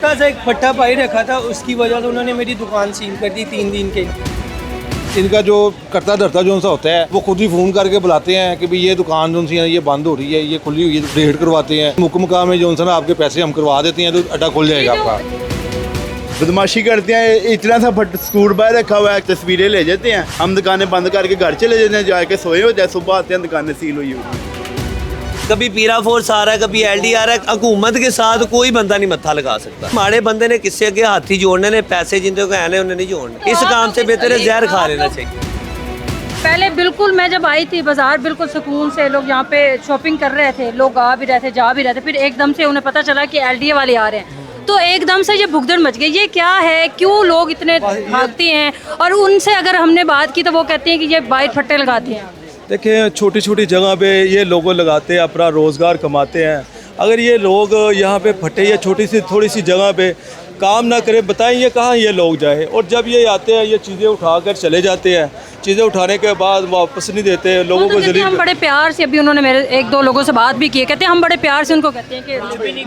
छोटा सा एक फट्टा पाई रखा था, उसकी वजह से उन्होंने मेरी दुकान सील कर दी 3 दिन के लिए। इनका जो करता धरता जो सा होता है वो खुद ही फ़ोन करके बुलाते हैं कि भाई ये दुकान जो सी है ये बंद हो रही है, ये खुली हुई है, रेड करवाते हैं। मुकमका में जो सा ना आपके पैसे हम करवा देते हैं तो अड्डा खुल जाएगा आपका। बदमाशी करते हैं, इतना सा स्कूट बाहर रखा हुआ है, तस्वीरें ले जाते हैं, हम दुकानें बंद करके घर चले जाते हैं, जाके सोए होते हैं, सुबह आते हैं दुकानें सील हुई होती हैं। कभी पीरा फोर्स आ रहा है, कभी एलडी आ रहा है। हुकूमत के साथ कोई बंदा नहीं मत्था लगा सकता। माड़े बंदे ने किससे आगे हाथी जोड़ने ने, पैसे जिनके को आने उन्हें नहीं जोड़ने। इस काम से बेहतर है जहर खा लेना चाहिए। पहले बिल्कुल मैं जब आई थी बाजार बिल्कुल सुकून से लोग यहाँ पे शॉपिंग कर रहे थे, लोग आ भी रहे थे जा भी रहे थे। फिर एकदम से उन्हें पता चला कि एलडीए वाले आ रहे हैं, तो एकदम से ये भुगदड़ मच गई। ये क्या है, क्यों लोग इतने भागते हैं? और उनसे अगर हमने बात की तो वो कहते हैं कि ये बाइट फट्टे लगाते हैं। देखिए छोटी छोटी जगह पे ये लोगों लगाते हैं, अपना रोज़गार कमाते हैं। अगर ये लोग यहाँ पे फटे या छोटी सी थोड़ी सी जगह पे काम ना करें, बताएं ये कहाँ ये लोग जाए। और जब ये आते हैं ये चीज़ें उठाकर चले जाते हैं, चीज़ें उठाने के बाद वापस नहीं देते लोगों को। जलील हम बड़े प्यार से, अभी उन्होंने मेरे 1-2 लोगों से बात भी की है, कहते हैं हम बड़े प्यार से उनको कहते हैं कि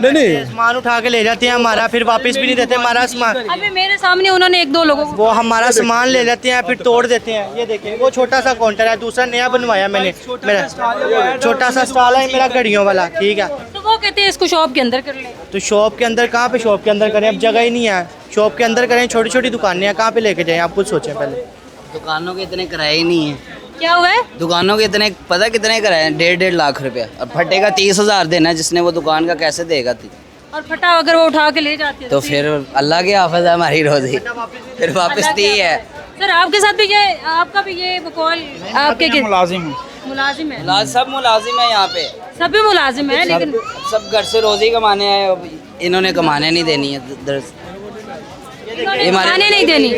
नहीं सामान उठा के ले जाते हैं हमारा, फिर वापस भी नहीं देते हमारा सामान। अभी मेरे सामने उन्होंने 1-2 लोगों को वो हमारा सामान ले लेते हैं फिर तोड़ देते हैं। ये देखिए वो छोटा सा काउंटर है, दूसरा नया बनवाया मैंने, मेरा छोटा सा स्टॉल है मेरा घड़ियों वाला, ठीक है। तो वो कहते हैं इसको शॉप के अंदर कर ले। तो शॉप के अंदर कहाँ पे शॉप के अंदर करें, अब जगह ही नहीं है। शॉप के अंदर करें, छोटी छोटी दुकानें हैं, कहाँ पे लेके जाएं आप खुद सोचें पहले। दुकानों के इतने किराए ही नहीं है। क्या हुआ है? दुकानों के इतने पता कितने किराए हैं? 1.5 लाख रुपया। अब फटे का 30,000 देना है, जिसने वो दुकान का कैसे देगा? और फटा अगर वो उठा के ले जाते हैं तो फिर अल्लाह के हाफिज़ है हमारी रोजी, फिर वापस दी है। सर आपके साथ भी ये, आपका भी ये बकौल आपके मुलाजिम मुलाजिम है? सब मुलाजिम है यहाँ पे, सभी मुलाजिम है, लेकिन सब घर से रोजी कमाने आए। अब इन्होंने कमाने नहीं देनी है, दुकानें नहीं देनी।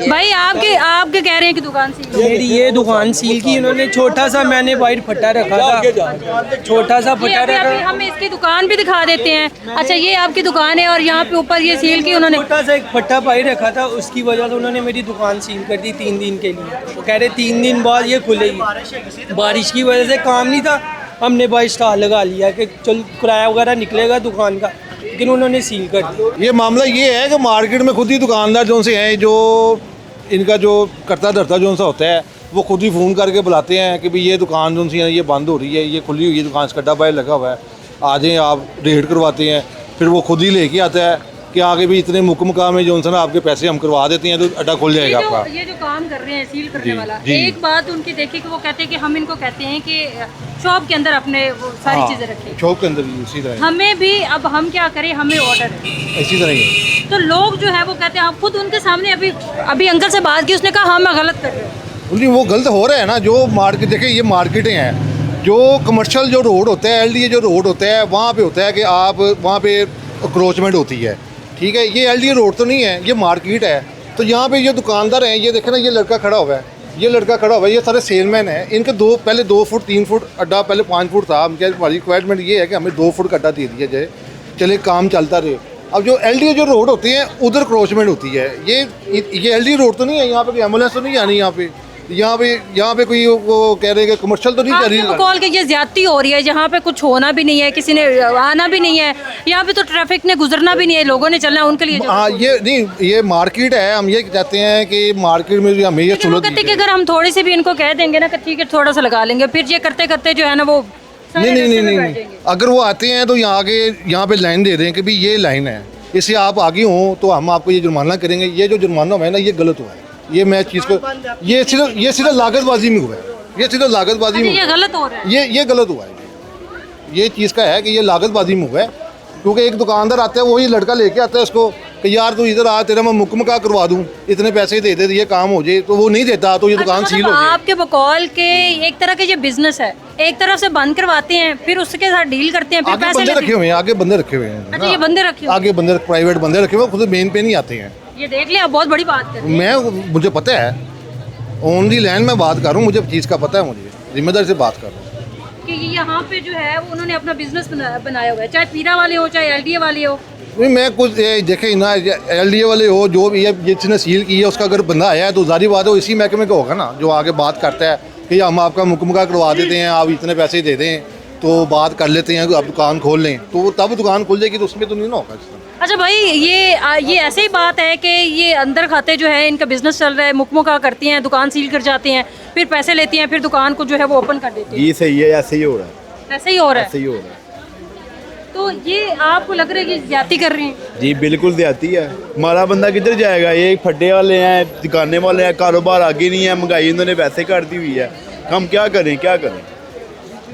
भाई आपके कह रहे हैं कि दुकान सील हो गई। मेरी ये दुकान सील की इन्होंने। छोटा सा मैंने वाइट फट्टा रखा था, छोटा सा ये फट्टा अभी रखा। हम इसकी दुकान भी दिखा देते हैं। अच्छा ये आपकी दुकान है और यहाँ पे ऊपर ये सील की उन्होंने। छोटा सा एक फट्टा पाई रखा था, उसकी वजह से उन्होंने मेरी दुकान सील कर दी 3 दिन के लिए। वो कह रहे 3 दिन बाद ये खुलेगी। बारिश की वजह से काम नहीं था, हमने भाई स्टॉल लगा लिया कि चल किराया वगैरह निकलेगा दुकान का, लेकिन उन्होंने सील कर दिया। ये मामला ये है कि मार्केट में खुद ही दुकानदार जो से हैं, जो इनका जो करता धरता जो सा होता है वो खुद ही फ़ोन करके बुलाते हैं कि भाई ये दुकान जो सी है ये बंद हो रही है, ये खुली हुई है दुकान, कड्डा बाहर लगा हुआ है, आ जाएँ आप, रेड करवाते हैं। फिर वो खुद ही लेके आता है कि आगे भी इतने मुकमका में जो ना आपके पैसे हम करवा देते हैं तो अड्डा खुल जाएगा आपका। ये जो काम कर रहे हैं सील करने जी, वाला, जी। एक बात उनकी देखी कि वो कहते हैं कि हम इनको कहते हैं कि शॉप के अंदर अपने वो सारी चीजें रखें। शॉप के अंदर इसी तरह हमें भी अब हम क्या करें, हमें ऑर्डर है इसी तरह ही है। तो लोग जो है वो कहते हैं, आप खुद उनके सामने अभी अंकल से बात की, उसने कहा हाँ मैं गलत कर रही हूँ। उनकी वो गलत हो रहा है ना। जो मार्केट देखिए, ये मार्केटें हैं, जो कमर्शियल जो रोड होता है, एलडीए जो रोड होता है, वहाँ पे होता है कि आप वहाँ पे अक्रोचमेंट होती है, ठीक है। ये एलडीए रोड तो नहीं है, ये मार्केट है। तो यहाँ पे ये दुकानदार हैं, ये देखें ना, ये लड़का खड़ा हुआ है, ये लड़का खड़ा हुआ है, ये सारे सेलमैन हैं। इनके पहले 2 फुट 3 फुट अड्डा, पहले 5 फुट था। हम क्या, हमारी रिक्वायरमेंट ये है कि हमें 2 फुट का अड्डा दे दिया जाए, चले काम चलता रहे। अब जो एलडीए जो रोड होती है उधर क्रोचमेंट होती है। ये एलडीए रोड तो नहीं है, यहाँ पे कोई एम्बुलेंस तो नहीं आनी यहाँ पे कोई वो कह रहे हैं कि कमर्शियल तो नहीं कर रही। कॉल के ये ज्यादती हो रही है, यहाँ पे कुछ होना भी नहीं है, किसी ने आना भी नहीं है, यहाँ पे तो ट्रैफिक ने गुजरना भी नहीं है, लोगों ने चलना है, उनके लिए हाँ ये नहीं, ये मार्केट है। हम ये चाहते हैं कि मार्केट में भी हमें ये सहूलत कहते हैं कि अगर हम थोड़ी सी भी इनको कह देंगे ना कि ठीक है थोड़ा सा लगा लेंगे, फिर ये करते करते जो है ना वो नहीं। अगर वो आते हैं तो यहाँ पे लाइन दे रहे हैं कि भाई ये लाइन है, इससे आप आगे हों तो हम आपको ये जुर्माना करेंगे। ये जो जुर्माना हुआ है ना, ये गलत हुआ है। ये मैं चीज़ को ये सिर्फ लागतबाजी में हुआ है, ये सिर्फ लागतबाजी में ये गलत हो रहा है। ये गलत हुआ है। ये चीज़ का है कि ये लागतबाजी में हुआ है, क्योंकि एक दुकानदार आता है, वही लड़का लेके आता है उसको कि यार तू इधर आ, तेरा मैं मुकमका करवा दूँ, इतने पैसे दे दे, ये काम हो जाए, तो वो नहीं देता, तो ये दुकान सील हो गई। आपके बकौल के एक तरह के ये बिजनेस है, एक तरफ से बंद करवाते हैं, फिर उसके साथ डील करते हैं, फिर आगे पैसे बंदे रखे हुए हैं, आगे बंदे रखे हुए हैं। अच्छा ये बंदे रखे हुए आगे बंदे, प्राइवेट बंदे रखे हुए, खुद मेन पे नहीं आते हैं। ये देख लिया, बहुत बड़ी बात कर रहे हैं। मुझे पता है, ऑन दी लैंड में बात कर रहा हूँ, मुझे चीज़ का पता है, मुझे जिम्मेदारी से बात कर रहा हूँ कि यहाँ पे जो है उन्होंने अपना बिजनेस बनाया हुआ है, चाहे पीरा वाले हो चाहे एलडीए वाले हो। नहीं, मैं कुछ देखे ना, एलडीए वाले हो, जो भी है जिसने सील की है, उसका अगर बंदा आया है तो जारी बात है, इसी महकमे का होगा ना, जो आगे बात करता है कि हम आपका मुकमका करवा देते हैं, आप इतने पैसे दे दें तो बात कर लेते हैं, आप दुकान खोल लें, तो तब दुकान खुल जाएगी, तो उसमें तो नहीं ना होगा। अच्छा भाई, ये ऐसे ही बात है कि ये अंदर खाते जो है इनका बिजनेस चल रहा है, मुकमुका करती हैं, दुकान सील कर जाती हैं, फिर पैसे लेती हैं, फिर दुकान को जो है वो ओपन कर देती हैं। ये सही है, ऐसे ही हो रहा है, ऐसे ही हो रहा है। ऐसे ही हो रहा है। तो ये आपको लग रहा है कि ज्यादती कर रही हैं? जी बिल्कुल ज्यादती है। हमारा बंदा किधर जाएगा? ये फड्डे वाले हैं, दुकाने वाले हैं, कारोबार आगे नहीं है, महंगाई इन्होंने वैसे कर दी हुई है। हम क्या करें, क्या करें?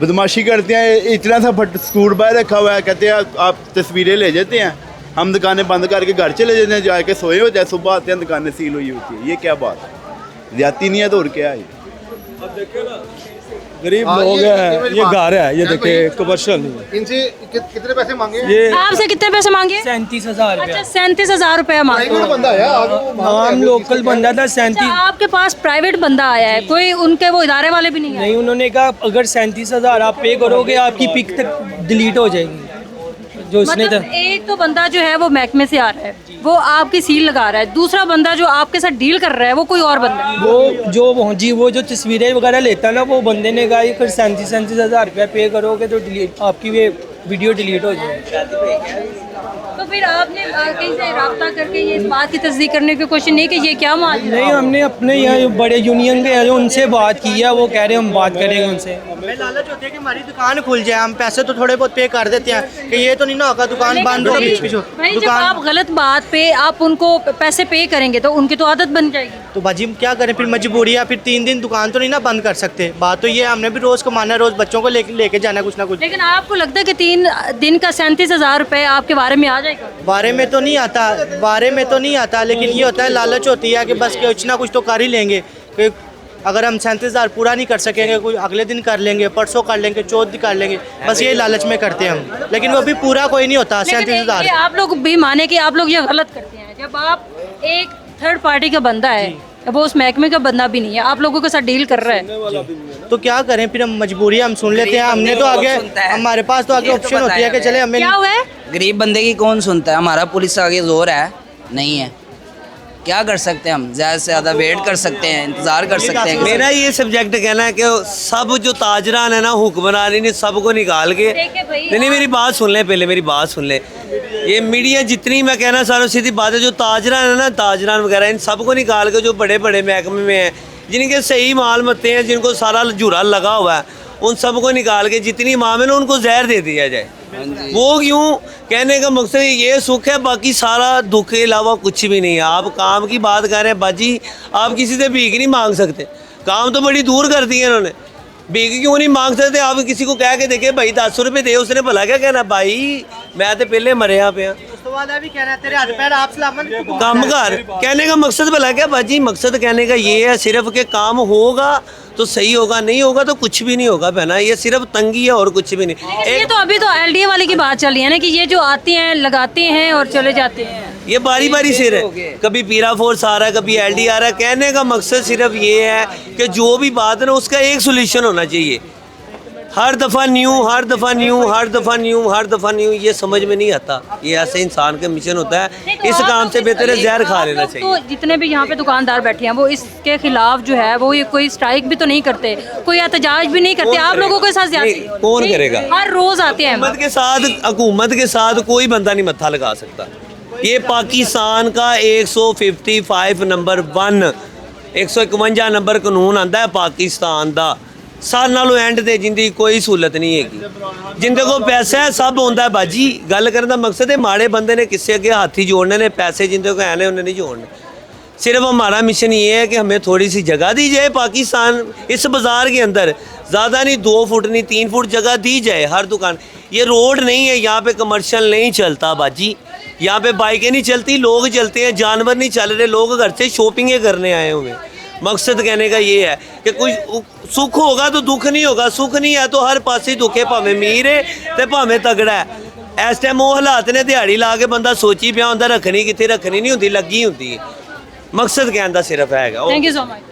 बदमाशी करते हैं। इतना सा स्कूट बाहर रखा हुआ है, कहते हैं आप तस्वीरें ले जाते हैं, हम दुकानें बंद करके घर चले जाते हैं, जाके सोए होते हैं, सुबह आते हैं दुकानें सील हुई होती है। ये क्या बात है? ज्यादती नहीं है तो और क्या है? अब देखिए ना, गरीब लोग हैं, ये घर है, ये देखिए कमर्शियल नहीं है। इनसे कितने पैसे मांगे? ये आपसे कितने पैसे मांगे? 37,000 अच्छा, रुपया। 37,000 रुपया मांगे। प्राइवेट बंदा है, आगे वो मांग रहा है, हम वो लोकल किसके बंदा था। अच्छा, 37 आपके पास प्राइवेट बंदा आया है, कोई उनके वो इदारे वाले भी नहीं आए? नहीं, उन्होंने कहा अगर 37,000 आप पे करोगे आपकी पिक तक डिलीट हो जाएगी, जो उसने मतलब एक तो बंदा जो है वो महकमे से आ रहा है, वो आपकी सील लगा रहा है, दूसरा बंदा जो आपके साथ डील कर रहा है वो कोई और बंदा है। वो जो तस्वीरें वगैरह लेता ना, वो बंदे ने कहा अगर 37,000 रुपया पे करोगे तो डिलीट आपकी ये वीडियो डिलीट हो जाएगी। तो फिर आपने कहीं से राब्ता करके ये इस बात की तस्दीक करने की कोशिश नहीं कि ये क्या माजरा है? नहीं, हमने अपने यहाँ बड़े यूनियन के हैं उनसे बात की है, वो कह रहे हैं हम बात करेंगे उनसे। हमें लालच होती है कि हमारी दुकान खुल जाए, हम पैसे तो थोड़े बहुत पे कर देते हैं कि ये तो नहीं ना होगा दुकान बंद हो भाई, गई। जब आप गलत बात पे आप उनको पैसे पे करेंगे तो उनकी तो आदत बन जाएगी। तो बाजी हम क्या करें, फिर मजबूरी है, फिर 3 दिन दुकान तो नहीं ना बंद कर सकते। बात तो ये है, हमने भी रोज़ कमाना है, रोज़ बच्चों को लेके जाना कुछ ना कुछ। लेकिन आपको लगता है कि 3 दिन का 37,000 रुपये आपके बारे में आ जाएगा? बारे में तो नहीं आता, बारे में तो नहीं आता, लेकिन ये होता है लालच होती है कि बस कुछ ना कुछ तो कर ही लेंगे। कि अगर हम 37,000 पूरा नहीं कर सकेंगे, कोई अगले दिन कर लेंगे, परसों कर लेंगे, चौथ कर लेंगे, बस ये लालच में करते हैं हम। लेकिन वो भी पूरा कोई नहीं होता। लेकिन 37,000 ये आप लोग भी माने कि आप लोग ये गलत करते हैं। जब आप एक थर्ड पार्टी का बंदा है, वो उस महकमे का बंदा भी नहीं है, आप लोगों के साथ डील कर रहा है, तो क्या करें? फिर हम मजबूरी हम सुन लेते हैं। हमने तो आगे, हमारे पास तो आगे ऑप्शन होती है कि चले हमें क्या हुआ है? गरीब बंदे की कौन सुनता है? हमारा पुलिस आगे जोर है नहीं है, क्या कर सकते हैं हम? ज़्यादा से ज़्यादा वेट कर सकते हैं, इंतज़ार कर सकते हैं। मेरा ये सब्जेक्ट कहना है कि सब जो ताजरान है ना, हुक्मरानी ने सबको निकाल के देखिए भाई, नहीं, मेरी बात सुन ले, पहले मेरी बात सुन ले। ये मीडिया जितनी, मैं कहना सारों सीधी बात है, जो ताजरान है ना, ताजरान वगैरह, इन सबको निकाल के जो बड़े बड़े महकमे में हैं, जिनके सही माल मत्ते हैं, जिनको सारा जुरा लगा हुआ है, उन सबको निकाल के जितनी माम है ना उनको जहर दे दिया जाए। वो क्यों? कहने का मकसद ये सुख है, बाकी सारा दुख के अलावा कुछ भी नहीं है। आप काम की बात कर रहे हैं बाजी, आप किसी से भीख नहीं मांग सकते, काम तो बड़ी दूर कर दी है इन्होंने। भीख क्यों नहीं मांग सकते? आप किसी को कह के देखे भाई 10 रुपये दे, उसने भला क्या कहना, भाई मैं तो पहले मरिया पे भी कहना है तेरे हाथ पैर आप सलामत। काम कर। कहने का मकसद भला क्या बाजी? मकसद कहने का ये है सिर्फ कि काम होगा तो सही होगा, नहीं होगा तो कुछ भी नहीं होगा बहना। ये सिर्फ तंगी है और कुछ भी नहीं। ये तो अभी तो एलडीए वाले की बात चल रही है ना कि ये जो आती हैं लगाते हैं और चले जाते हैं। ये बारी बारी से है, कभी पीरा फोर्स आ रहा है, कभी एलडी आ रहा है। कहने का मकसद सिर्फ ये है कि जो भी बात है ना उसका एक सोल्यूशन होना चाहिए। हर दफ़ा न्यू, हर दफ़ा न्यू, हर दफ़ा न्यू, हर दफ़ा न्यू, ये समझ में नहीं आता। ये ऐसे इंसान का मिशन होता है। इस काम से बेहतर है जहर खा लेना चाहिए। तो जितने भी यहाँ पे दुकानदार बैठे हैं वो इसके खिलाफ जो है वो ये कोई स्ट्राइक भी तो नहीं करते, कोई एहतजाज भी नहीं करते। आप लोगों के साथ ज्यादा कौन करेगा? हर रोज आते हैं। हुकूमत के साथ कोई बंदा नहीं मत्था लगा सकता। ये पाकिस्तान का 155 नंबर 1 151 नंबर कानून आंदा है पाकिस्तान का। सारे नालों एंड ते जिंदी कोई सहूलत नहीं हैगी। जिंदे को पैसा है सब होंदा है बाजी। गल करने का मकसद है माड़े बंदे ने किससे अगे हाथी जोड़ने ने, पैसे जिंदे को है उन्हें नहीं जोड़ने। सिर्फ हमारा मिशन ये है कि हमें थोड़ी सी जगह दी जाए पाकिस्तान इस बाज़ार के अंदर। ज़्यादा नहीं, 2 फुट नहीं 3 फुट जगह दी जाए हर दुकान। ये रोड नहीं है, यहाँ पे कमर्शियल नहीं चलता बाजी। यहाँ पे बाइकें नहीं चलती, लोग चलते हैं, जानवर नहीं चल रहे, लोग घर से शॉपिंगें करने आए हुए। मकसद कहने का ये है कि कुछ सुख होगा तो दुख नहीं होगा, सुख नहीं है तो हर पासे दुख है, भावें मीर है तो भावें तगड़ा है। इस टाइम वो हालात ने दिहाड़ी ला के बंदा सोची पिया होंदा रखनी कितने, रखनी नहीं होंदी, लगी होंदी। मकसद कहने का सिर्फ है। Thank you so much.